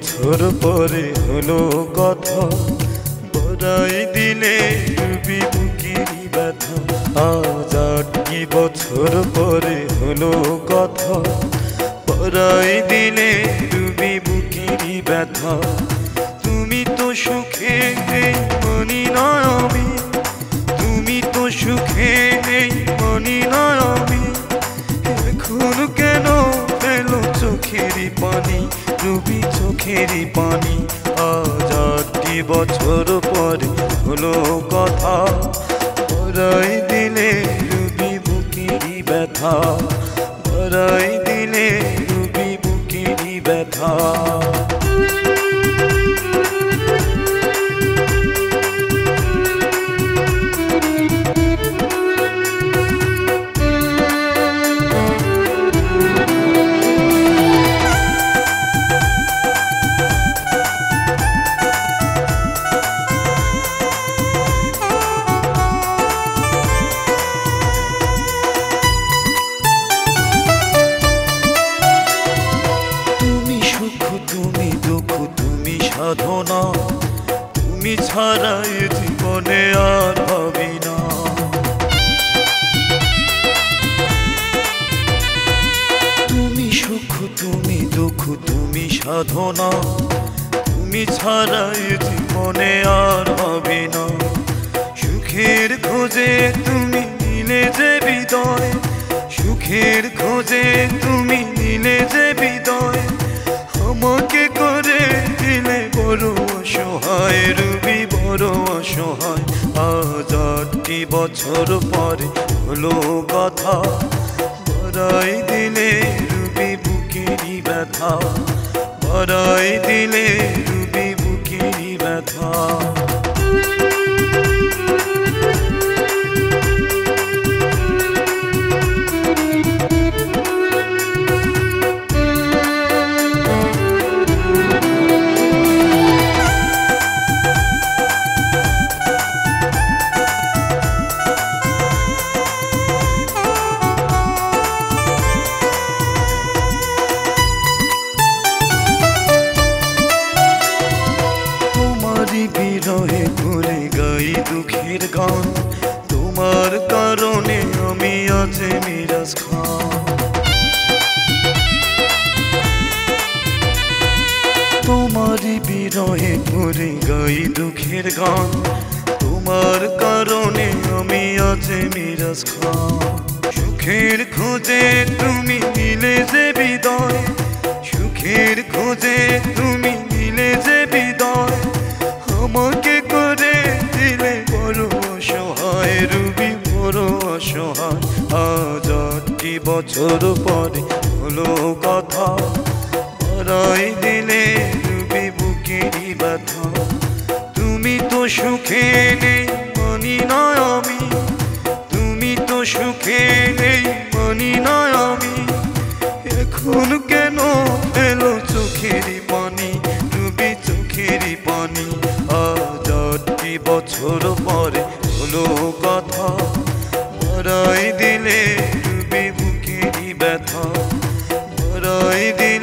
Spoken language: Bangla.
বছর পরে হলো কথা, বড়াই দিলে ডুবি বুকেরই ব্যথা। আজ 8 বছর পরে হলো কথা, বড়াই দিলে ডুবি বুকেরই ব্যথা। তুমি তো সুখে নেই মানি না আমি, তুমি তো সুখে নেই মানি না আমি। এখন কেন ফেলো চোখেরই পানি, ডুবি চোখেরই পানি। আজ 8 বছর পরে হলো কথা, বড়াই দিলে ডুবি বুকেরই ব্যথা, বড়াই দিলে ডুবি বুকেরই ব্যথা। তুমি দুঃখ তুমি সাধনা, তুমি ছাড়া এ জীবনে আর ভাবি না। তুমি সুখ তুমি দুঃখ তুমি সাধনা, তুমি ছাড়া এ জীবনে আর ভাবি না। সুখের খোঁজে তুমি নিলে যে হৃদয়, সুখের খোঁজে তুমি নিলে যে হৃদয়। আমাকে করে দিলে বড় অসহায়, রুবি বড় অসহায়। আজ 8 বছর পরে হলো কথা, বড়াই দিলে রুবি বুকেরই ব্যথা, বড়াই দিলে রুবি বুকেরই ব্যথা। বিরহে ঘুরে গাই দুঃখের গান, তোমার কারণে আমি আজ মিরাজ খান। তোমারই বিরহে ঘুরে গাই দুঃখের গান, তোমার কারণে আমি আজ মিরাজ খান। সুখের খোঁজে তুমি নিলে যে হৃদয়, সুখের খোঁজে তুমি নিলে যে হৃদয়। আমাকে করে দিলে বড় অসহায়, রুবি বড় অসহায়। আজ 8 বছর পরে হলো কথা, বড়াই দিলে রুবি বুকেরই ব্যথা। তুমি তো সুখে নেই মানি না আমি, তুমি তো সুখে নেই মানি না আমি। এখন কেন এলো চোখেরই পানি, ডুবি চোখেরই পানি। আজ 8 বছর পরে হলো কথা, বড়াই দিলে ডুবি বুকেরই ব্যথা, বড়াই দিলে